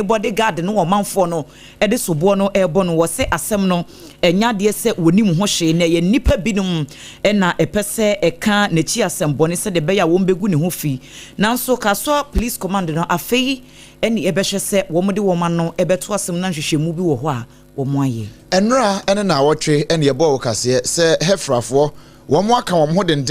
bodyguard no omanfo no e de sobo no ebo no wo se asem no enya de se wonim ho hwe na ye nipa binum na epese eka na chi asem bone se de be ya wo mbegu ne ho fi nanso kaso police command no afei eni ebehwe se wo mode wo ma no ebeto asem na hwehwemu bi wo ho a wo mo aye enra ene na wotwe ene ye bo wo kase se hefrafo Wamo aka wamo den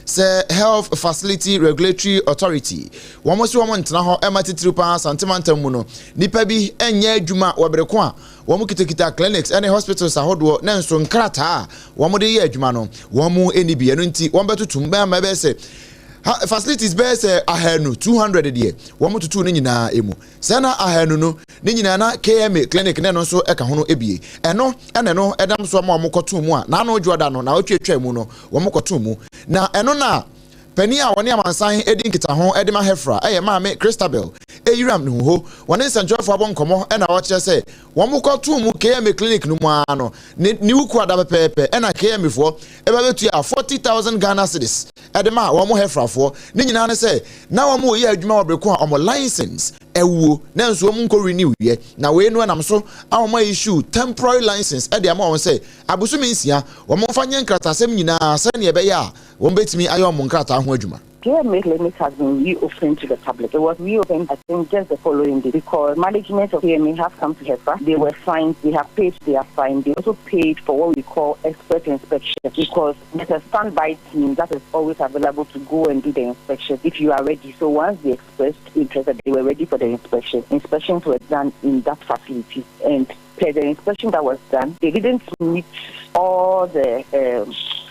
se Health Facility Regulatory Authority. Wamo si wamo ntena ho ematitiri pa santimanta mu no. Nipa bi enye adwuma wabreko a wamo kitakita clinics ene hospitals ahodo na nso nkrata wamo de ye adwuma no. Wamo eni bi eno nti wamo betutum ba ma be se facilities be se ahanu 200 de wamo tutu ni nyina emu. Sena ahanu no ni nyina na KMA clinic ne no so eka ho no ebie. Eno ene no edam so ma omokoto mu a na no dwoda no na otwetwa mu no womokoto mu. Na eno na pani a woni amansan edi nkita ho edi ma hefra eye ma me Christabel eyiram no ho woni sanjofo abonkomo e na wo kire se womokoto mu KMA clinic no mu ano ni wuku ada pepe e na KMA fo e ba betu a 40,000 Ghana cedis edi ma womo hefra fo ni nyina ne se na womo ye adwuma wabreko a omo license ewu na nso omo nko renew ye na we nu anam so awoma issue temporary license edi ama won se abusumi nsia womo fanye nkratasem nyina se ne ebe ya won betimi ayo mo nkrata ho adwuma. KMA clinic has been reopened to the public. It was reopened, I think, just the following day because management of KMA have come to HEFA. They were fined, they have paid their fine. They also paid for what we call expert inspection because there's a standby team that is always available to go and do the inspection if you are ready. So once they expressed interest that they were ready for the inspection, inspections were done in that facility. And per the inspection that was done, they didn't meet all the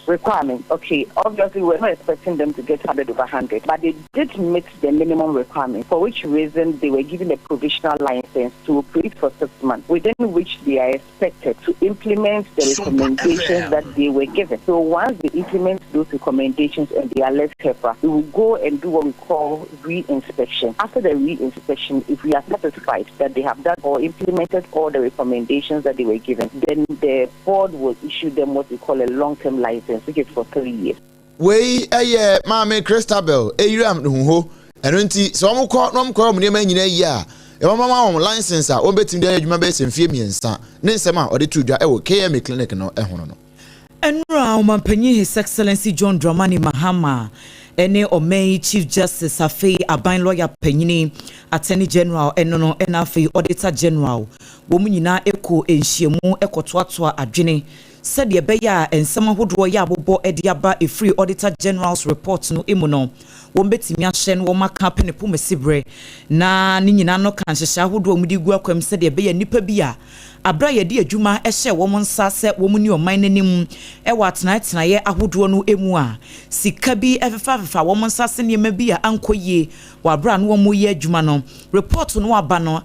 requirements. Okay, obviously we're not expecting them to get 100 over 100, but they did meet the minimum requirement, for which reason they were given a provisional license to operate for 6 months, within which they are expected to implement the recommendations that they were given. So once they implement those recommendations and they are less HEFA, we will go and do what we call re-inspection. After the re-inspection, if we are satisfied that they have done or implemented all the recommendations that they were given, then the board will issue them what we call a long-term license, which is for 3 years. We Mama Christabel eyiram no ho eno nti so mo ko mo nema nyina yi a e mama won license a obetim de adwuma be se mfie miensa ne nsem a ode tudwa e wo KMA clinic no ehono no enra o mampanyi His Excellency John Dramani Mahama ene Omei Chief Justice Afei Aban Lawyer Panyini Attorney General eno no ena Afei Auditor General wo mu nyina eko enhyiemu ekotoatoa adwene said ye beya ensem ahodo ya abobo ediaba a free Auditor General's report no emuno wo betimi ahye no wo maka penepo mesibre na ni nyina no kan hyehye ahodo mu di gu akwam said ye beya nipa bia abra ye di adwuma ehye wo nsa se wo mu ni oman nanim e wa tena ye ahodo no emu a sika bi efefa wo nsa se ne bia ankoye wa abra no wo ye adwuma no report no aba no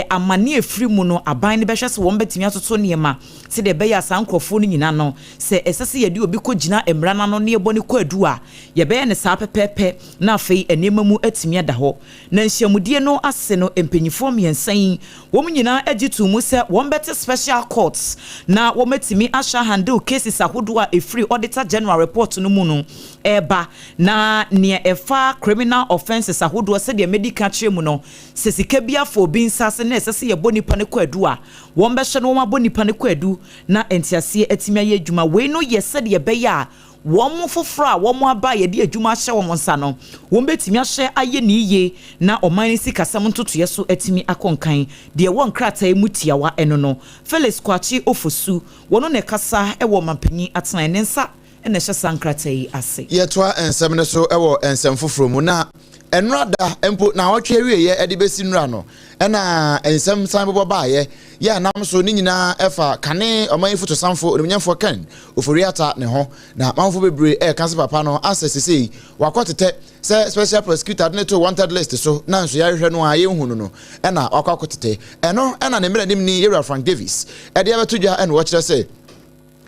amani efri mu no aban ne behwe se wo betimi atoto niema se de beya sankrofo no nyina no se esese ye di obi ko gina emra na no ne ebo ne ko adu a ye beya ne sa pepepe na afei enema mu atimi ada ho na nhyiamudie no ase no empenyifo miensan wo mu nyina agitu mu se wo bete special courts na wo metimi asha handle cases ahodo a efri Auditor General report no mu no eba na ne efa criminal offenses ahodo se de medical kire mu no se sika bia for bin sase na esese ye boni pa ne ko adu a wo behwe no wo maboni pa ne ko adu na entiase atimi aye adwuma we no yese de beya womo foforo a womo aba ye de adwuma hye womo nsa no wo betimi ahye aye ne iye na oman si kasam ntotoye so atimi akonkan de wo nkrata emutiawa eno no Felix Kwachi Ofosu wono ne kasa e wo mampanyi atena ne nsa ene hye sankrata yi ase yetwa ensem ne so e wo ensem foforo mu na enrada empo na wotwe wiye e de besi nra no ena ensem san bobo baaye ya nam so ni nyina efa kane oman foto sanfo onimnyamfo kan oforiata ne ho na manfo bebre e kan se papa no asesese wakotete se special prosecutor ne to wanted list so na nso ya hwehwe no aye hunu no ena wakakotete eno ena ne mranim ni Yewra Frank Davis e de abetudwa ena wo kire se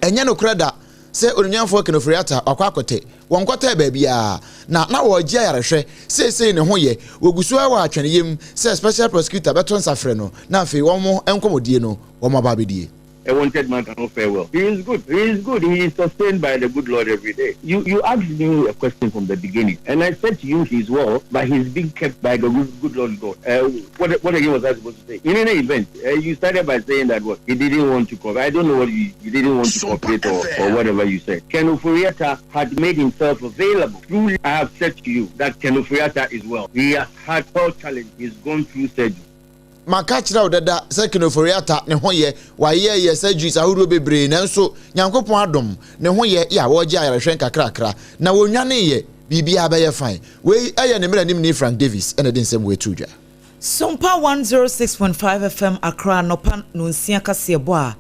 enye no kreda se onimnyamfo kan oforiata akwakote wonkote baabia na wo gia yarehwe sei ne ho ye wogusu wa atwene yem se special prosecutor beton safre no na afi wo mo enkomodie no wo mababedie a wanted man cannot fare well. He is good. He is good. He is sustained by the good Lord every day. You asked me a question from the beginning, and I said to you he's well, but he's being kept by the good Lord God. What again was I supposed to say? In any event, you started by saying that what he didn't want to cooperate. I don't know what you didn't want to cooperate or whatever you said. Ken Oforiatta had made himself available. Truly, I have said to you that Ken Oforiatta is well. He has had health challenge. He's gone through surgery. Makachira odada second Oforiatta ne ho ye wa ye surgery ahuro bebre nanso Nyankopon adom ne ho ye ya wo gya yarehwen kakrakra na wonwane ye bibia ba ye fine we eye ne mra nim ni Frank Davis ene den sem we tudwa Sompa 106.5 FM Accra nopa no nsia kase bo a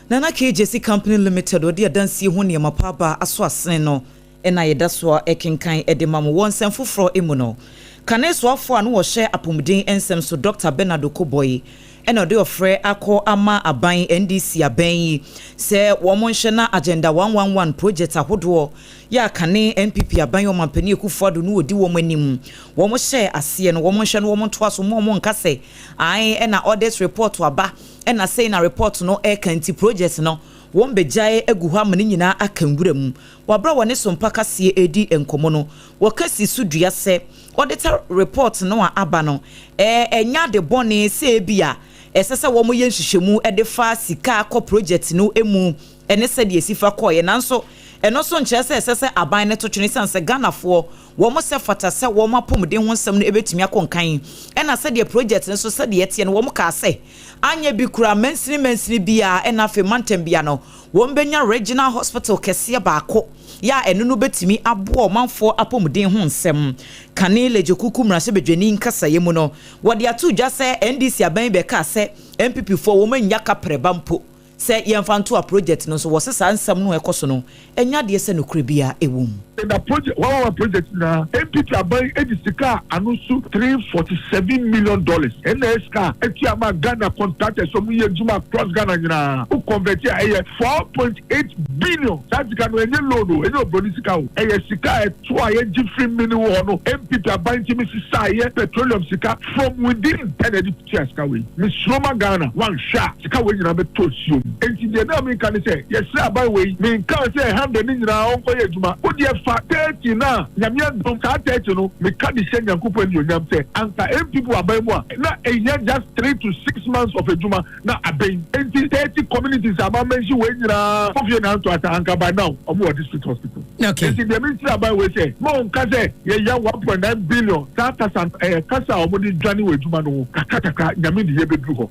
Nana KJC Company Limited odi adansi ho ne mapaba aso asene no ena yeda so ekenkan edema mo wonsem foforo emu no Kaneswafo anu wo hye apomuden ensem so Dr. Bernard Okoboy ena de ofre akọ ama aban NDC aban yi se wo mo nhye na agenda 111 project ahodo ya kane NPP aban yo mampani ekufuado no odi wo manim wo mo hye ase no wo mo nhye no wo mo to aso mo nkase ai ena audit report aba ena say na report no e kanti project no won bejae aguhu amane nyina akangura mu wabra wone sompa kase edi enkomo no wakasi sudua se auditor report no aba no enya de bone se bia esese wo mo yenhwehwemu e de fa sika akọ project no emu ene se de esifa koye nanso eno so nche se esese aban ne to twene sanse Ganafo wo mo se fata se wo ma pomden ho nsem no ebetimi akonkan ena se de project no so se de yete no wo mo ka se anya bi kura mensini bia ena fe mantem bia no wo mbenya regional hospital kese baako ya eno no betimi abo manfo apomden ho nsem kane lejokuku mrase bedwani nkasa yemu no wo de atu dwa se NDC aban be ka se MPP fo wo manya ka preba mpo se yemfanto a project no so wo se sa nsem no ekoso no enya de se no kribia ewum the project one project na MPP aban edisika anusu $347 million NSK etiama Ghana contractors so mu yejuma cross Ghana nyina u convert ya 4.8 billion that can when you load any obonisika o sika to aye different mini wo no MPP aban timi sisa ye petroleum sika from within energy sika we misroma Ghana one shot sika we nyina be tosium enti de na me kan say yes aban we me kan say handle ni nyina onko yejuma o de 30 na nyamia dom ka 30 no me ka di shen Nyankopon ni onyam say anka people aban mu na just 3 to 6 months of ejuma na aban enti 30 communities aban mention we nyina ofie na to ata anka by now omo district hospital okay enti the ministry aban we say mo nka say ye 1.9 billion kasa omo di dwani we ejuma no kakataka nyame di ye bedru ho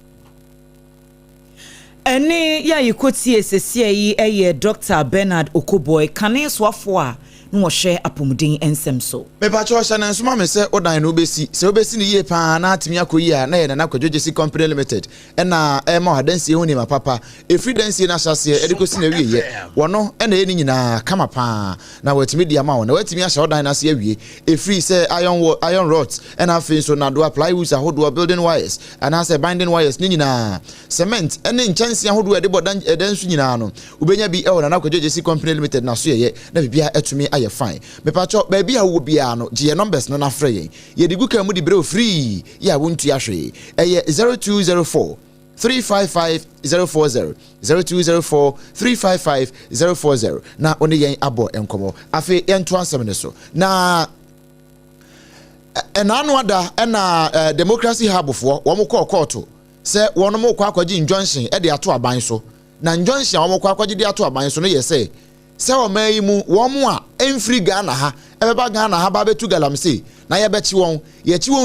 ene ya yikoti esesie yi eye Dr. Bernard Okoboy kaneswafo a no hye apomuden ensem so me pa cho shana nsoma me se odan no obesi ni ye pa na atimi akoyi a na ye na kwadwogesi company limited ena ma hadansi hu ni mapapa efidensi na hyase edikosi na wiye wono ena ye ni nyina kama pa na watimi dia ma wona watimi ahya odan na se awie efri se iron rods ena afin so na do apply with ahodo building wires and say binding wires ni nyina cement ena nchansi ahodo ede bodan edensu nyina no ubenya bi e wona na kwadwogesi company limited na so ye na bibia etumi aye fine me pacho baby a wo bia no je numbers no na frɛ ye ye di guka mu di bro free ya wontu ahwe eye 0204 355 040 0204 355 040 na oni yen abo enkomo afi ento ansem ne so na enano ada na democracy hub fo wo mo kɔ court se wono mo kɔ akwaji injunction e de ato aban so na injunction wo mo kɔ akwaji de ato aban so no ye se o mai mu wo mo a emfri Ghana ha ebeba Ghana ha ba betu galamse na ye bechi won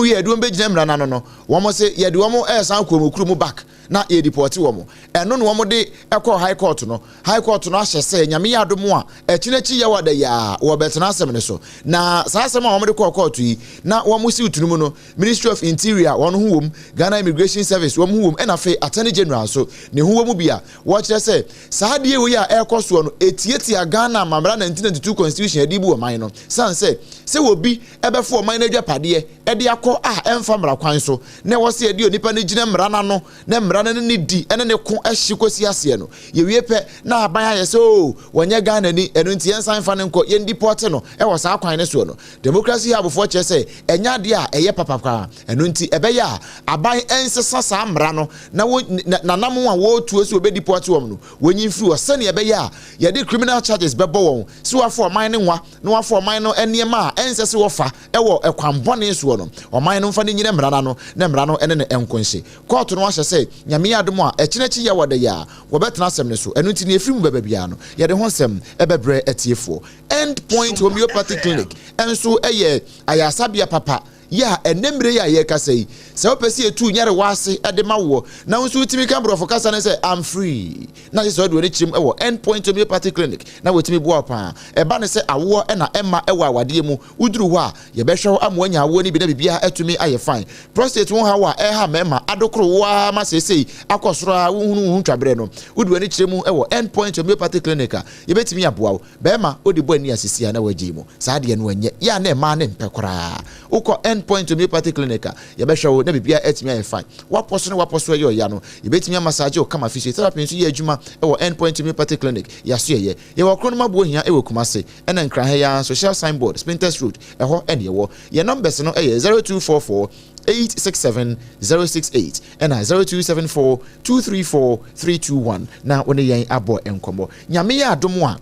wi edu mbegina mra na no wo mo se ye de wo mo esan kwomokuru mu back na ye deport wo mo eno no wo mo de ekọ high court no ahye se nyame ya do mo a echinachi ye wada ya wo betena asem ne so na sa asem a wo mo de court yi na wo mo si utunu no Ministry of Interior won hu wom Ghana Immigration Service wo mo hu wom ena fe Attorney General so ne hu wo mu bia wo kire se sa de we ya ekoso no etietia Ghana mamra 1992 constitution edibu wo man no san se wo bi ebefo man na dwapade e de akọ a emfa mra kwan so na wo se edi onipa ne gina mra na no na mra no ne di ene ne ko ahye kosi ase no ye wie pe na aban aye so wonye Ghana ni eno nti yensan fa ne nko ye deport no e wo sa kwan ne so no democracy hub for che say enya de a eye papa eno nti ebe ya aban ensesa sa mra no na nam a wo tuo so be deport wo no wonyi mfiri wo sane ebe ya ye de criminal charges bebo won so afọ man ne nwa na afọ man no eniema ensese wo fa e wo ekwambone so no oman no mfa ne nyine mra no ne mra no ene ne enkonhye court no ahye say nyame adom a ekinechi ye wode ya wo betena asem ne so eno nti ne efiri mu beba bia no ye de ho nsem ebebre etiefo end point homeopathic clinic enso eye ayasabia papa ya enemre ya ye kasei se opesi etu nyare wase edema wo na nso utimi kambro for kasa na say I'm free na se so de oni chirim ewo end point homeopathic clinic na wetimi bo apa eba ne se awo na emma ewo awade mu uduru ho a ye behwe amu anya awo ni bi na bibia etumi aye fine prostate won ha wa ha mema adokro wa ma sesei akosoro a wohunu ntwabre no udu oni chirim ewo end point homeopathic clinic a ye betimi aboa be ma odi bo ani asisi na waji mu saa de no anye ya na ema ne mpekora uko end point homeopathic clinic ye behwe na bibia etimi aye fine waposo ye ya no ye betimi massage o kama physiotherapy nso ye adwuma ewo end point homeopathic clinic ya so ye wo kronoma bo hia ewo kumase ena nkran he ya social signboard Spinters Road eho ene ye numbers no 0244 867-068 and 0274-234-321 na one yen abo enkomo nyame ya adom a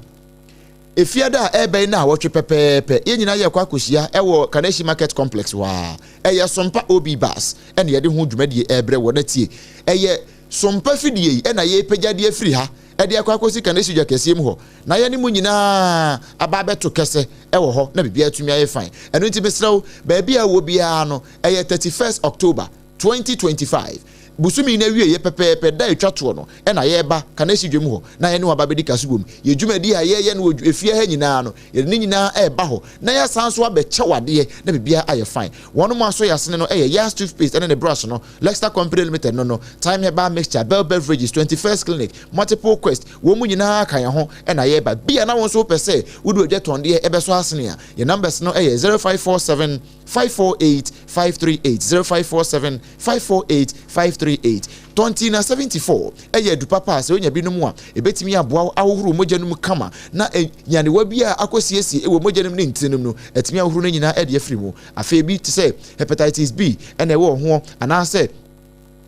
efiada ebe na wotwe pepepe ye nyina ye kwa kosia ewo Kaneshi Market Complex wa eye Sompa obi bus ene ye de ho dwumadi ebre wo na tie eye Sompa fidie ena ye pejade afiri ha ede akwa kosi Kaneshi dwa kesiem ho na ye ne mu nyina aba beto kese ewo ho na bibia atumi aye fine eno nti besrawo ba bia wo bia no eye 31st October 2025 busumi na wie ye pepepe da etwato no na ye ba Kaneshi dwem ho na ye ne wa babedi kasubom ye dwumadi a ye no efie ha nyina no ye ne nyina ba ho na ya sanso abeche wade na bibia aye fine wono mo aso yasene no Yas toothpaste and the brush no Lexter Company Limited no time heba mixture bell beverages 21st clinic multiple quest wo mu nyina kan ho na ye ba bia na won so pese wudu odjeton de ebeso asene a ye numbers no 0547 548 538 0547 548 538 Tontina 74 du papa se onya binom a ebetimi aboa ahohuru mojanum kama na nyane wa bia akosiesi ewo mojanum ne ntinum no etimi ahohuru na nyina de afiri mu afa bi te se hepatitis B ene wo ho anase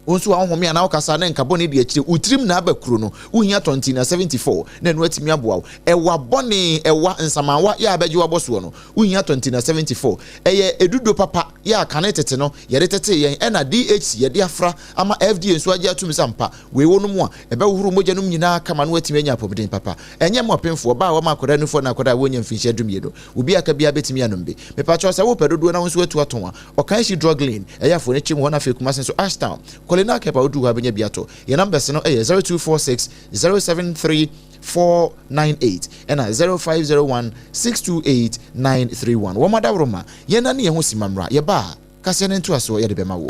onso ahome ana okasa na nkabone de akire utrim na abakuro no uhia Tontina 74 na no atimi aboa ewa bone ewa nsamawa ya abeje waboso no uhia Tontina 74 edudo papa ya kanetete no yede tete yen na DHC yede afra ama FDA nso age atumi sampa we wono mu a ebe wohuru moja num nyina kama no atimi anya apobden papa enye mo pemfo ba wa makoda nufo na koda wonya mfinhye adumie do obi aka bia betimi anombe mepacho se wo pedodo na wonso atu aton a okanshi drug lane eyafo ne chim ho na fe Kumase so Ashtown Kolena kepa odu ha benya biato ye numbers no 0246 073 498 and 0501 628 931 wamada roma ye na ne ye ho simamra ye ba kase ne nto aso ye de bema wo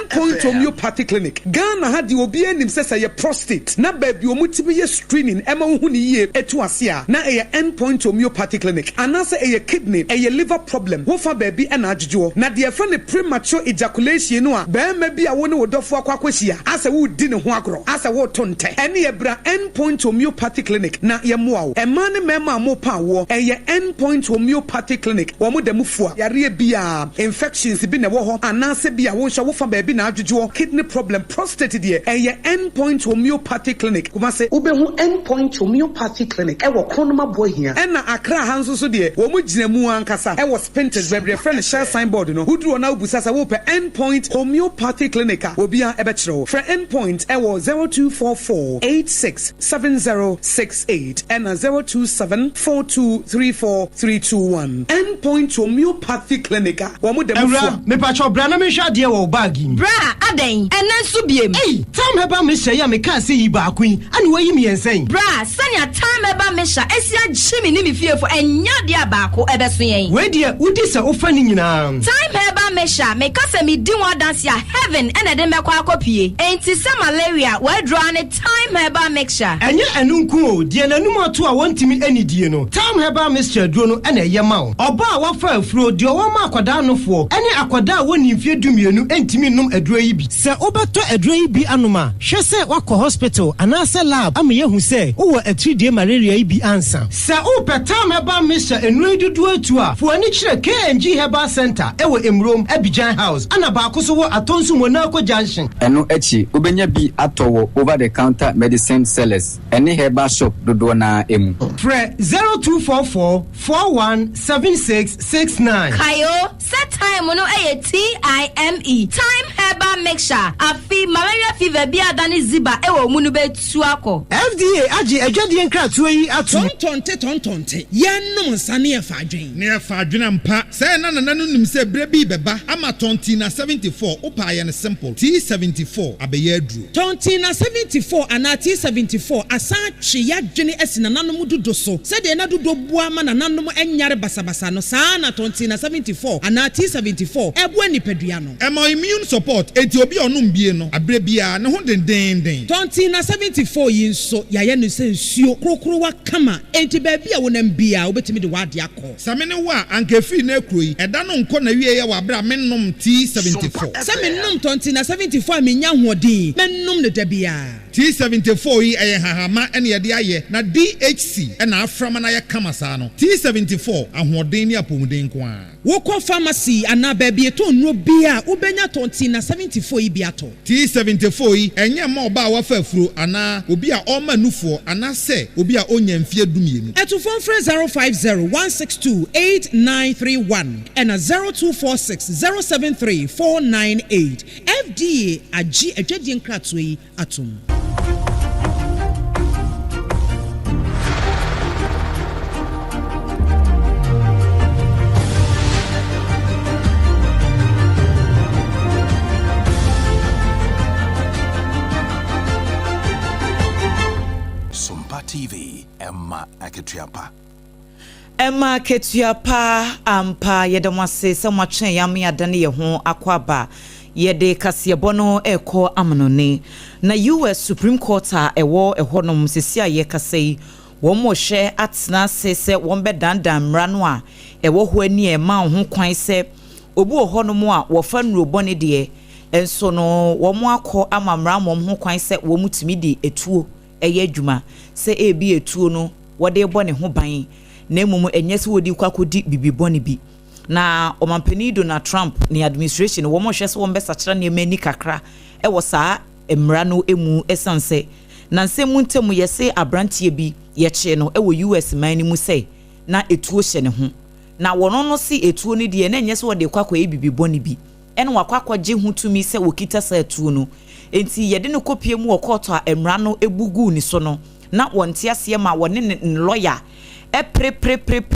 Endpoint homeopathic clinic Ghana had the obi anim sesa ye prostate na baby omutibi ye screening ema hu ni ye etu ase a na ye endpoint homeopathic clinic anase ye kidney ye liver problem wo fa baby na adjujo na de fa ne premature ejaculation no a ba ma bi a wo ne wodofo akwakwahia ase wo di ne ho agro ase wo tonte ene ye bra endpoint homeopathic clinic na ye moa wo ema ne mema mo pa wo ye endpoint homeopathic clinic wo mo demufo yare bia infections bi ne wo ho anase bia wo hwa wo fa baby na adjujo kidney problem prostate de endpoint homeopathic clinic Kumase ubehu endpoint homeopathic clinic ewo kronoma bohia ena Accra hanso so de wo mu ginamu ankasa ewo Spinters bebre friend share signboard no hudru na ubusasa wo pe endpoint homeopathic clinic obia ebechiro for endpoint ewo 0244 867068 ena 0274234321 endpoint homeopathic clinic wo mu demfo me pacho bra na me hwa de wo bag bra aden enen so biem time heba me hye ya me ka se yi ba kwin ani wayi me yensen bra sanya time heba me hya esia gyemi ni me fiefo enya de abaako ebeso yen we de udi se ofa ni nyina time heba herbal mixture make us me di one dance ya heaven and then me kwa kopie. Enti se malaria we draw any time herbal mixture. Enye enunku die nanum ato a wontimi ani die no. Time herbal mixture duro no ena ye ma wo. Oba a wafa afuro die wo ma akwada nofo. Ene akwada a woni mfie dumienu entimi num aduro yi bi. Se obeto aduro yi bi anoma, hwe se wakọ hospital anase lab am ye hu se wo atridie malaria yi bi ansa. Se o time herbal mixture enu dudu atu a fo ani kire KNG Herbal Center ewo Emrom Abidjan House ana ba ko so wo atonsu Monaco Junction. Eno echi obenya bi atowo over the counter medicine sellers any herbal shop dodo na emu. Pre 0244 417669. Kayo set time no TIME time herbal mixture afi malaria fever bi adani ziba ewo munu betu akọ. FDA agi adwade nkratoa yi atu. Tonte yenum nsane e fadwen ne e fadwen mpa say na nim say brebi beba ama tonti na 74 upa ye ne simple T74 abeye aduru tonti na 74 ana T74 asa twe yadwene asina nanom dodo so say de na dodo bua ma na nanom enyare basabasa no saa na tonti na 74 ana T74 ebo anipadua no emo immune support enti obi onum bie no abrebia ne ho den tonti na 74 yi nso yaye no se nsuo krokro wa kama enti ba bia wonam bia obetimi de wade akọ samene wa ankefi na ekroyi eda no nko na wie ye wa bra mennom T74 se mennom tonti na 74 menya hoɔden mennom ne dabia T74 yi eye hahama ene ye de aye na DHC ena aframa na ye kama saa no T74 ahoɔden ni apomuden ko a wokɔ pharmacy ana ba bia to nro bia ubenya tonti na 74 yi bia to T74 yi enye ma oba wa fa afuro ana obi a ɔma nufo ana se obi a onya mfie dumienu eto phone 050-162-8931 and 0246-073-498 FDA agi adwadi nkratoyi yi atum. Sompa TV Emma Aketuapa. Emma Ketuapa ampa yedamwase se mwatwen yame adane ye ho akwaba yede kaseyebono eko amanone na US Supreme Court a ewo ehonom sesi aye kasei wo mo hwe atena se won bedandan mrano a ewo ho ani e ma ho kwan se obu ohonom a wo fa nrobone de enso no wo mo akọ amamra mo ho kwan se wo mutimi di etuo eye adwuma se ebi etuo no wo de bone ho ban na emumu enyese wodi kwakodi bibibone bi na omampani Donald Trump ni administration wo mo hwese wo mbesa kira ne mani kakra e wo saa emra no emu esanse na nsemu ntemu yese abrantie bi ye che no e wo US man ni mu sei na etuo hye ne ho na wono no si etuo ni de na enyese wo de kwakwa bibibone bi ene wakwakwa je hutumi se wo kita sa etuo no enti yede ne kopie mu wo court a emra no ebugu ni so no na wonte ase ma wone ne lawyer pre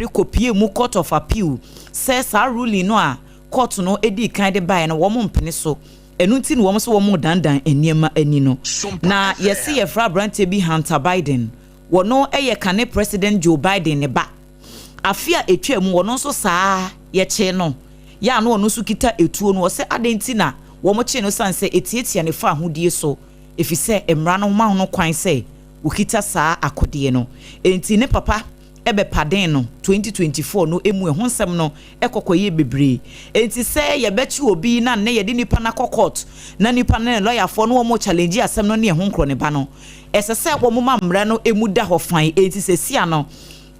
kopie mu court of appeal says our ruling no a court no edi kan de buy na wo mo mpene so enu nti no wo so wo mo dandan eniema ani no na yesi ye fra brante bi Hunter Biden wono eye kane President Joe Biden ne ba afia etwa mu wono so saa ye che no ya no wono so kita etuo no wo se adenti na wo mo che no sanse etietia ne fa ahodie so efise emra no ma no kwan se ukita saa akode no enti ne papa ebe paden no 2024 no emu ehonsem no ekokoye bebre enti se ye bechi obi na ne ye de nipa na court na nipa na lawyer for no mo challenge asem no ne ehonkro ne ba no esese wo mo mamra no emu da ho fan enti se sia no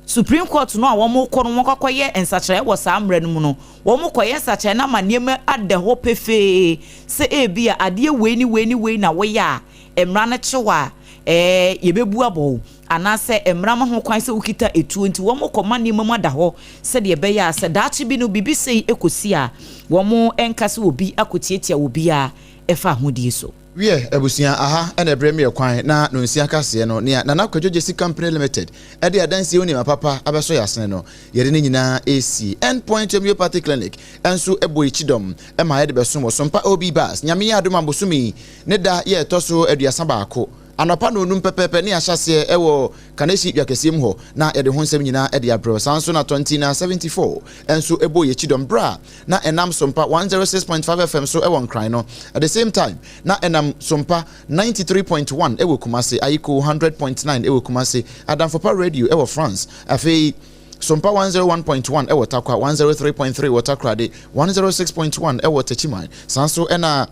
Supreme Court no a wo mo kọ no mo kokoye ensachire wo sa amra no mu no wo mo koye ensachire na maniem ade ho pefe se ebia ade we na wo ya emra na chewa yebebu abo anase emra ma ho kwan se ukita etuo nti wo mo koma ni mama da ho se de be ya se daachi bi no bibisi ekosi a wo mo enkase obi akotietia obi a efa hodie so wie ebusia aha ene premier kwan na no nsia kase no ne na nakwadwogesi company limited ede adansi oni mapapa abeso yasene no yede ne nyina AC endpoint homeopathy clinic enso ebo ichidom ema yede beso mo Sompa obi bas nyame ya adoma bosumi ne da ye toso aduasa baako Anopa no num pepepe ne ahyase ewo kaneshi yakesiem ho na ede ho nsem nyina ede abro sanso na 2074 enso ebo ye chidom bra na enam Sompa 106.5 FM so ewo nkran no at the same time na enam Sompa 93.1 ewo Kumase ayiko 100.9 ewo Kumase Adamfopa radio ewo France afei Sompa 101.1 ewo Takwa 103.3 ewo Takrade 106.1 ewo Techiman sanso ena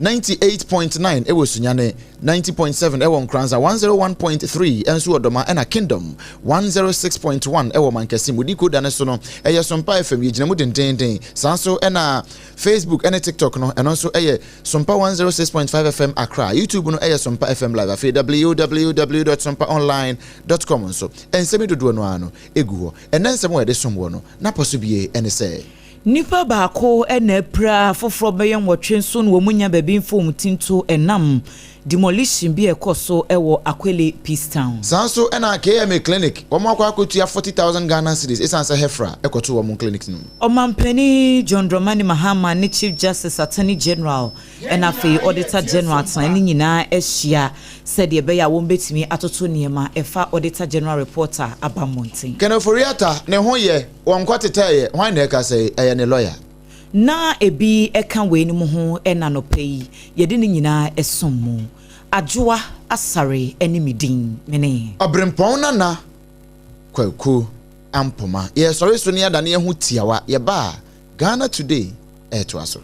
98.9 ewo Sunyane 90.7 ewo Nkranza 101.3 enso Odoma ena Kingdom 106.1 ewo Mankesi mudiko dane so no eye Sompa FM yigina mu dendenden sanso ena Facebook ena TikTok no eno so eye Sompa 106.5 FM Accra YouTube no eye Sompa FM live afi www.sompaonline.com so ensemi dodo no ano egu ho enensem wo de somwo no na posobie ene se Nipa baako ena pra foforo beyen wotwe so no munya baby mfom tinto enam demolition bi ekoso ewo Akwele Peace Town. Sanso ena KMA clinic omo akwa akotua 40,000 Ghana cedis esansa hefra ekoto wo clinic no. Omampani John Dramani Mahama ne Chief Justice Attorney General ena fe Auditor General tan ni nyina ehia said ye be ya wo betimi atoto niema efa Auditor General reporter abamonten. Kenoforiata ne ho ye wonkwatetaye hwan na eka say eye ne lawyer. Na ebi eka we ni mu ho ena no pei yede ni nyina esommo Adwoa Asare eni midin mene Obrempong na kwaku ampoma ye sorry so ne ada ne hu tiawa ye ba Ghana Today to aso